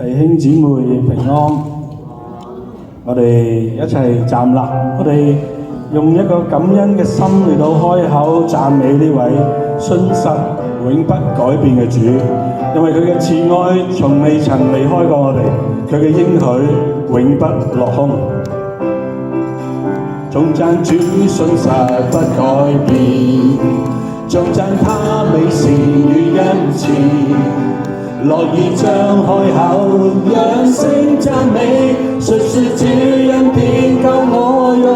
弟兄姊妹平安，我哋一齊站立，我哋用一個感恩嘅心嚟到開口讚美呢位信實永不改變嘅主，因為佢嘅慈愛從未曾離開過我哋，佢嘅應許永不落空。頌讚主信實不改變，頌讚他美善與恩慈，樂意張開口，揚聲讚美，述說主恩典夠我用。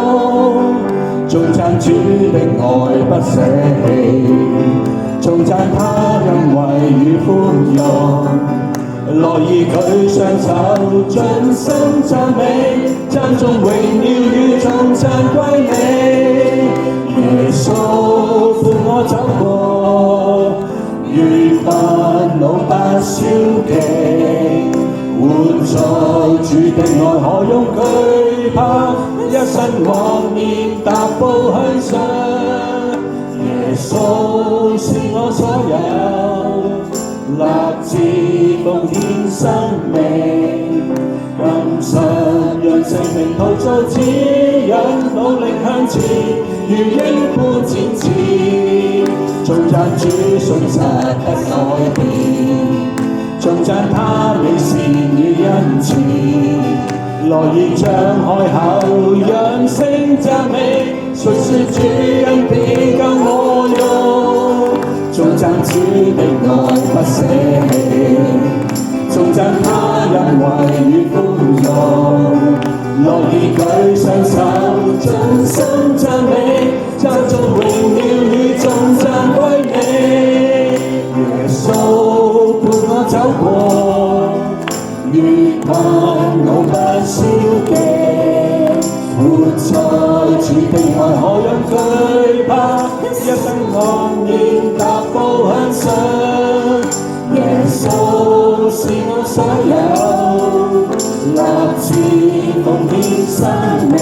頌讚主的愛不捨棄，頌讚他恩惠與寬容，樂意舉雙手，盡心讚美，讚頌榮耀與頌讚歸你。耶穌伴我走過，如煩惱不消極，活在主的愛何用懼怕，一生昂然踏步向上。耶穌是我所有，立志奉獻生命，今生讓生命陶造指引，努力向前，如鷹般展翅。頌讚主信實不改變，頌讚他美善與恩慈，樂意張開口，揚聲讚美，述說主恩典夠我用。頌讚主的愛不捨棄，頌讚他恩惠與寬容，樂意舉雙手，盡心讚美，讚頌榮耀與頌讚歸你。耶穌伴我走過，越困惱不消極，活在主的愛何用懼怕，一生昂然踏步向上。耶穌是我所有，立志奉獻生命，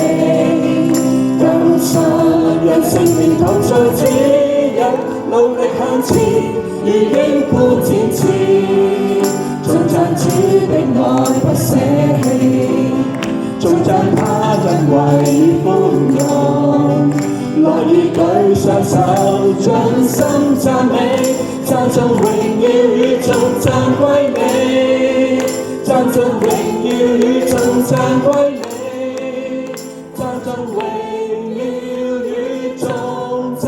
今生讓生命陶造指引，努力向前，如鷹般展翅。頌讚主的愛不捨棄，頌讚他恩惠與寬容，樂意舉雙手，盡心讚美，讚頌榮耀與頌讚歸你，讚頌榮耀與頌讚歸你，讚頌榮耀與頌讚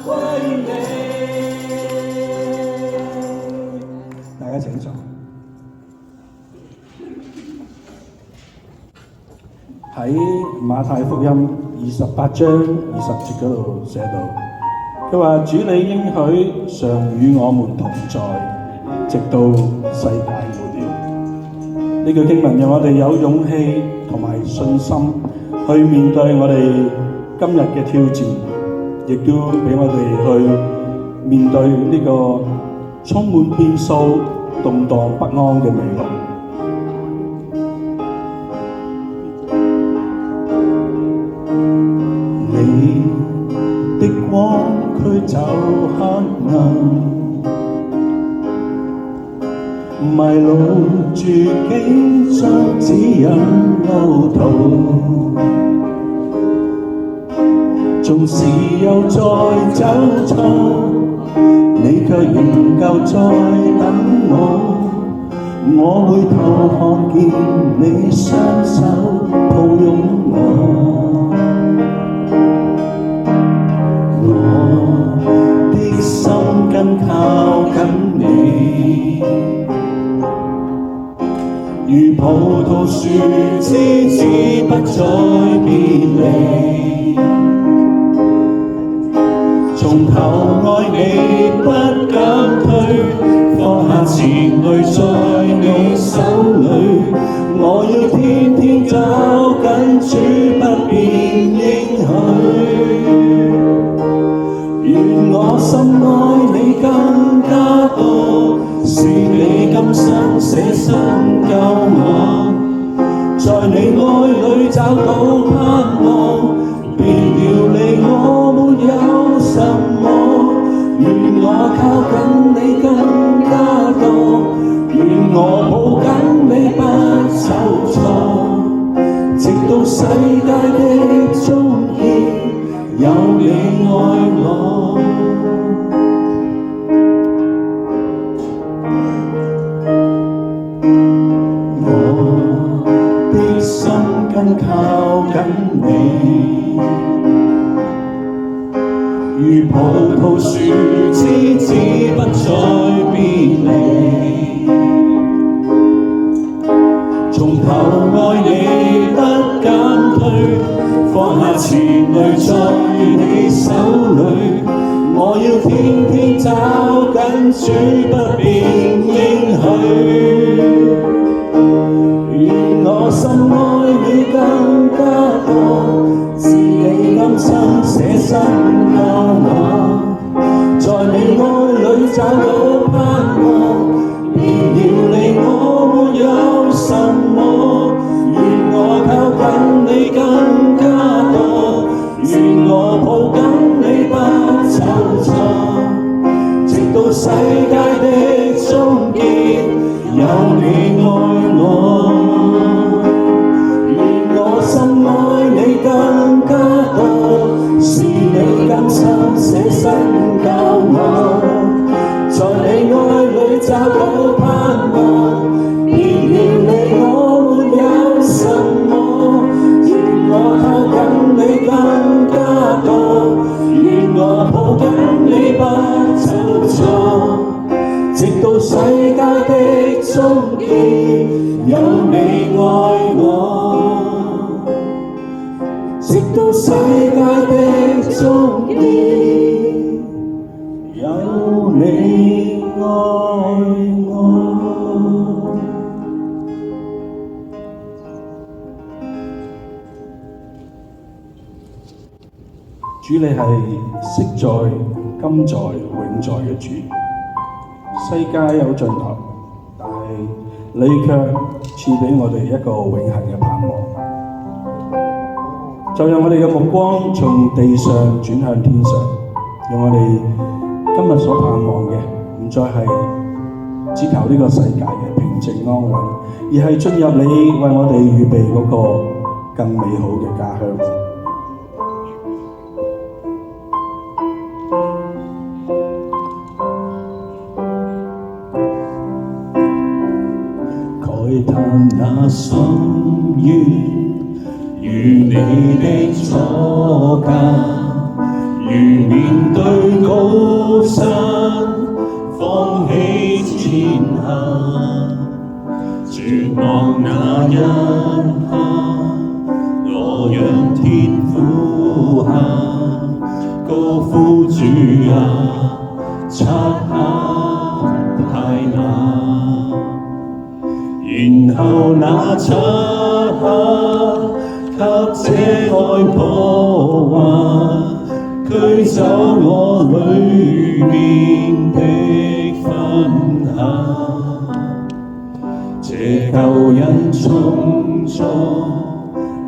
歸你。大家請坐。喺馬太福音28章20節嗰度寫到，佢話主你應許常與我們同在，直到世界末了。呢句經文讓我哋有勇氣同埋信心去面對我哋今日嘅挑戰，亦都俾我哋去面對呢個充滿變數、動盪不安嘅未來。你的光驅走黑暗，迷路住境將指引路途，縱使又再走錯，你卻仍舊在等我。我回頭看見你雙手抱擁我，我的心更靠近你，如葡萄樹枝子不再別離，從頭愛你不敢退，放下纏累在你手裏，我要天天走緊主不變應許。願我心愛你更加多，是你今生捨身救我，在你愛裏找到盼望，別了你我沒有什麼。願我靠近你更加多，願我抱緊你有你愛我。我的心更靠緊你，如葡萄樹枝子不再別離，從頭愛你不減退，放下前慮在你手裏，我要天天找緊主不變應許。願我心愛你更加多，是你甘心捨身救我，在你愛裏找到盼望，別了你我沒有什麼。願我靠近你更加多，願我抱緊你不走錯，直到世界的終結，有你愛我。願我心愛你更加多，是你甘心捨身救我，在你愛裏找到盼望，別了你我沒有什麼。願我靠近你更加多，願我抱緊你不走錯，直到世界的終結，有你愛我，直到世界的終結，有你愛我。主，你係昔在、今在、永在嘅主。世界有盡頭，但係你卻賜俾我哋一個永恆嘅盼望。就讓我哋嘅目光從地上轉向天上，讓我哋今日所盼望嘅唔再係只求呢個世界嘅平靜安穩，而係進入你為我哋預備嗰個更美好嘅家鄉。慨嘆那心願，與你的阻隔，如面對高山，放棄前行。絕望那一刻，我讓天呼喊，高呼主啊，漆黑太難。然後那漆黑給這愛破壞，驅走我裏面的分享。這救恩充足，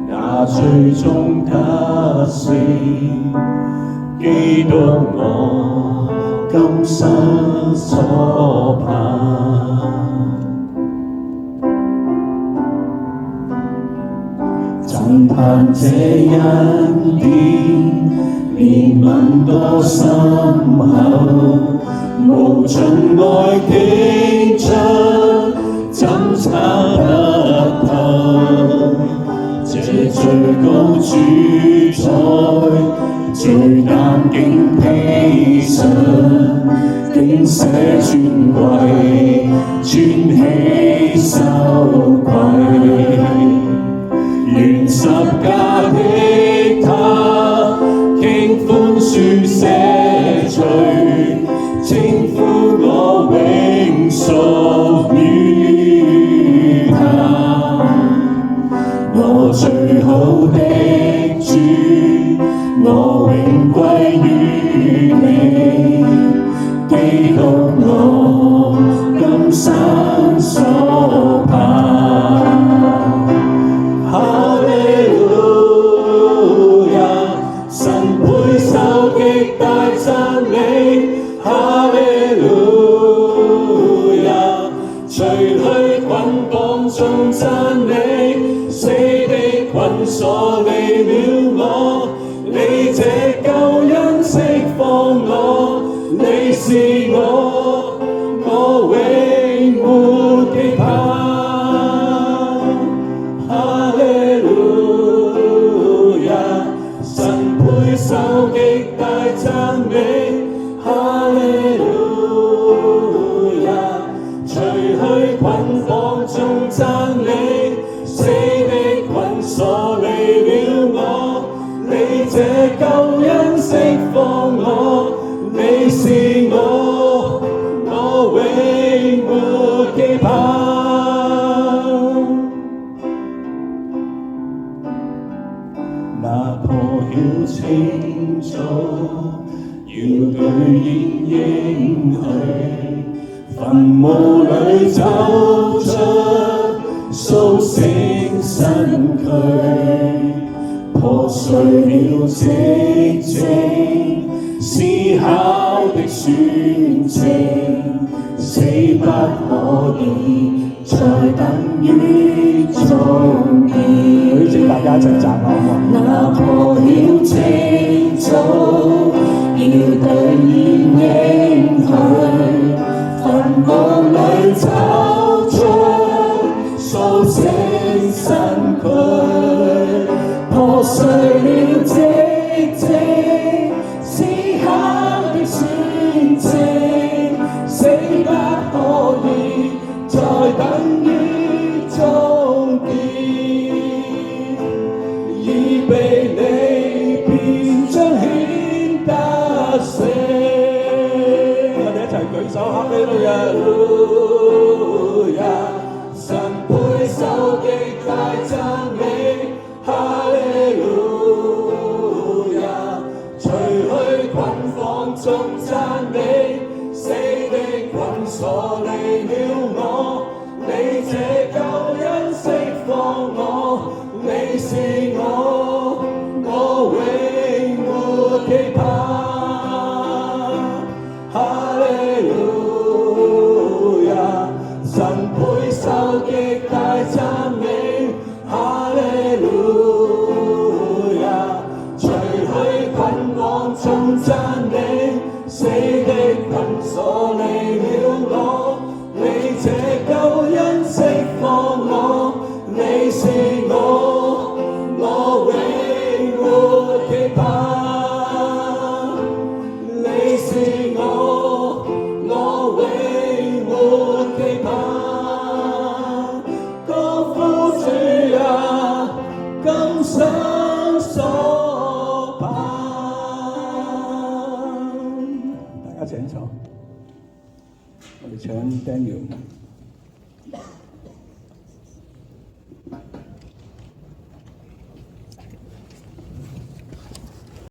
那最終得勝，基督我今生所盼。讚嘆這恩典，憐憫多深厚，無盡愛傾出，怎測得透？這最高主宰，最難竟披上，竟捨尊貴，穿起羞愧。願十架的他，傾寬恕捨罪，稱呼我永屬於他。我最好的主，我永歸於你，基督我今生所盼。哈利路亞，神配受極大讚美。哈利路亞，除去捆綁中讚美，死的捆鎖離了我，你這是我永沒期盼。哈利路亞，神配受極大讚美。哈利路亞，除去捆綁中讚你，死的捆鎖離了我，你這救恩釋放我，你是我永沒期盼。那破曉清早，要兌現應許，墳墓裏走出甦醒身軀，破碎了寂靜，思考的宣稱，死不可以再等於終結。舉證大家一齊站好唔好？那破曉清早，要兌現應許，墳墓裏走出甦醒身軀，破碎了寂靜，思考的宣稱，死不可以再等於終結，已被你便彰顯得勝。我哋一齊舉手，哈利路亞，路亞，神配受極大讚美，哈利路亞，除去捆綁中讚美，死的捆鎖離了我，你這救恩釋放我，你是我永沒期盼。哈利路亞，神配受極大讚美，哈利路亞，除去捆綁中讚美，死的捆鎖離了我，你這救恩釋放我，你是我永沒期盼，你是我永沒期盼。高呼主啊，今生所盼。大家請坐，我哋請 Daniel。